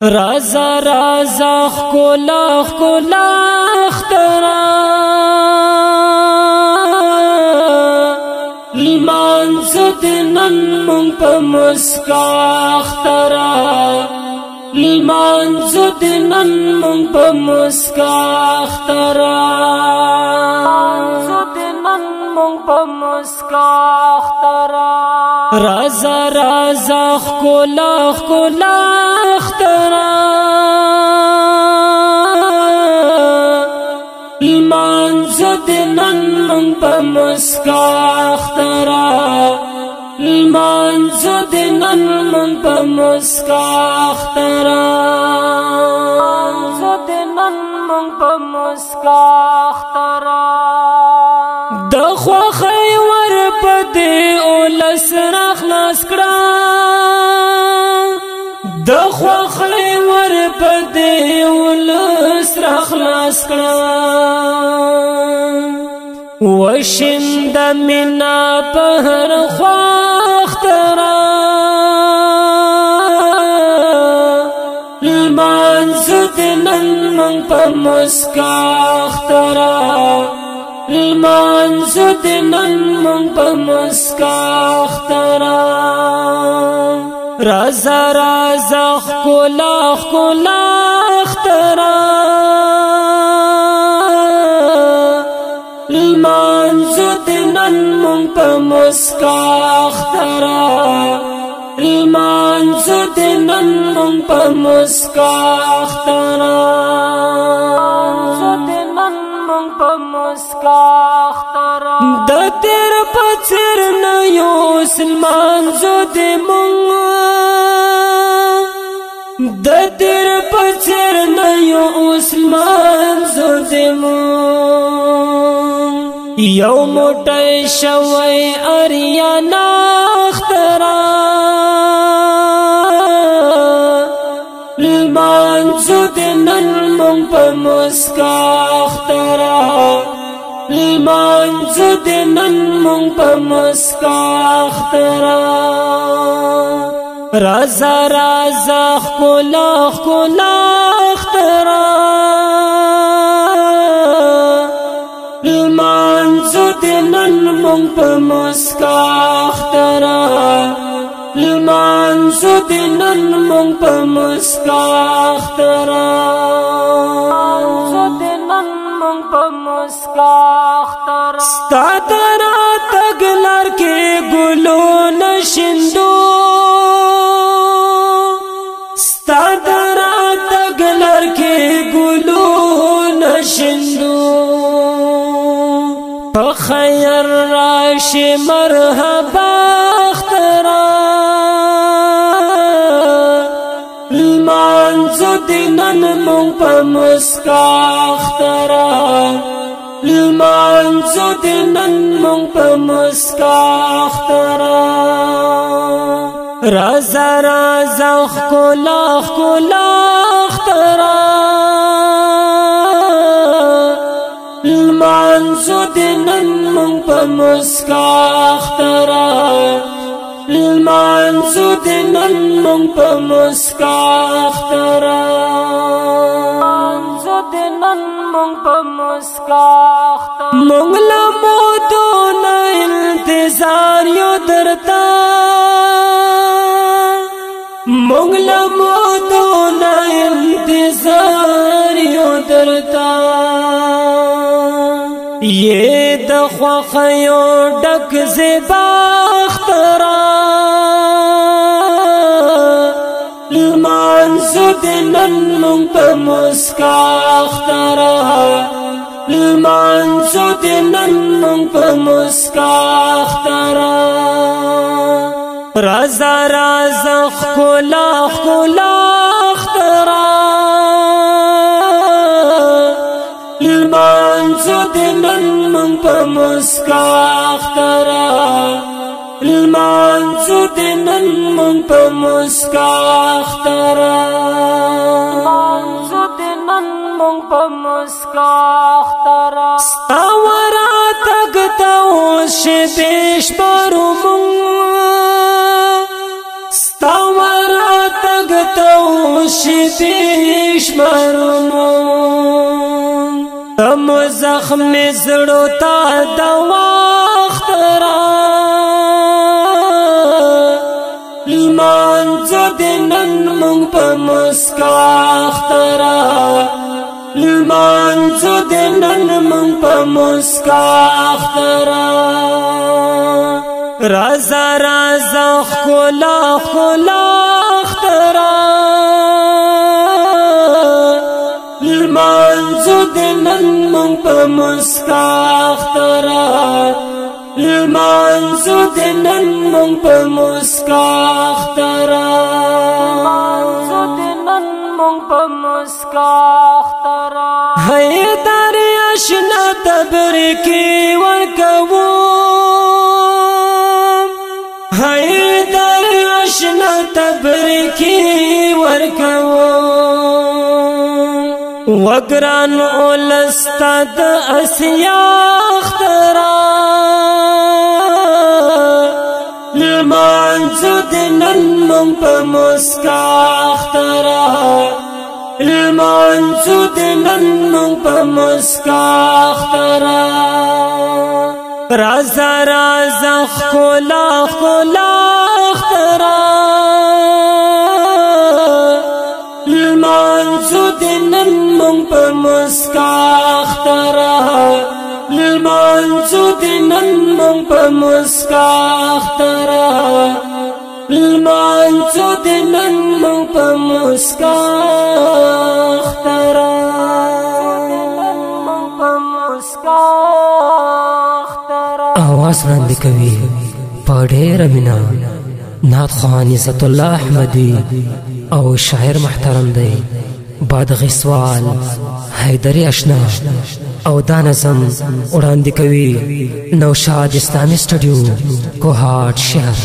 رازا رازا خکولا خکولا اخترا لمانزد نن مونږ په مسکا اخترا لمانزد نن مونږ په مسکا اخترا لمانزد نن مونږ په مسکا اخترا رازا رازا خکولا خکولا اخترا لمانزد نن مونږ په مسکا اخترا لمانزد نن مونږ په مسکا اخترا لمانزد نن مونږ په مسکا اخترا د خوخی ور پدې اولس را خلاص کړه د خوخی ور پدې اولس را خلاص کړه وشند منا پهر خواخترا لمانزد نن مونږ په مسکا اخترا لمانزد نن مونږ په مسکا اخترا رازا رازا خکولا خکولا اخترا لمانزد نن مونږ په مسکا اخترا لمانزد نن مونږ په مسکا اخترا لمانزد نن مونږ په مسکا اخترا د تیر پچر نه یو لمانزد مونږ د تیر پچر نه یو لمانزد مونږ یو موټی شوی اریانا اخترا لمانزد نن مونږ په مسکا اخترا لمانزد نن مونږ په مسکا اخترا رازا رازا خکولا خکولا اخترا لمانزد نن مونږ په مسکا اخترا لمانزد نن مونږ په مسکا اخترا لمانزد نن مونږ په مسکا اخترا ستا ترا تګلار کې ګلو نشندو ستا ترا تګلار کې ګلو نشندو خیر راشي مرحبا اخترا لمانزد نن مونږ په مسکا اخترا لمانزد نن مونږ په مسکا اخترا رازا رازا خکولا خکولا اخترا لمانزد نن مونږ په مسکا اخترا لمانزد نن مونږ په مسکا اخترا لمانزد نن مونږ په مسکا اخترا مونږ له مودو نه انتظار یو درته مونږ له مودو نه انتظار یو درته یہ د خوخیو ډک زیبا اخترا لمانزد نن مونږ په مسکا اخترا لمانزد نن مونږ په مسکا اخترا رازا رازا خکولا خکولا اخترا لمانزد نن مونږ په مسکا اخترا لمانزد نن مونږ په مسکا اخترا لمانزد نن مونږ په مسکا اخترا ستا ورا تګ ته اوس شپې شپرو مونږ ستا ورا تګ ته اوس شپې شمارمو تم زخم زړو ته د وخت را لمانځو د نن مونږ په مسکا اخترا لمانځو د نن مونږ په مسکا اخترا رازا رازا ښکلا ښکلا اخترا لمانځو د نن مونږ په مسکا اخترا لمانځو د نن مونږ په مسکا اخترا لمانځو د نن مونږ په مسکا اخترا حیدر اشنا تبرکی ورکوم حیدر اشنا تبرکی ورکوم وگران اولستاد اسیا اخترا لمانځو د نن مونږ په مسکا اخترا لمانځو د نن مونږ په مسکا اخترا رازا رازا ښکلا ښکلا اخترا لمانځو د نن مونږ په مسکا اخترا لمانځو د نن مونږ په مسکا اخترا لمانځو د نن مونږ په مسکا اخترا आवाज وړاندې کوي په ډېره مینه نعت خوان عزت الله احمدي او شاعر محترم دی بادغ سوال حیدر اشنا او دا نظم وړاندې کوي نوشاد اسلامي سټوډیو کوهاټ شهر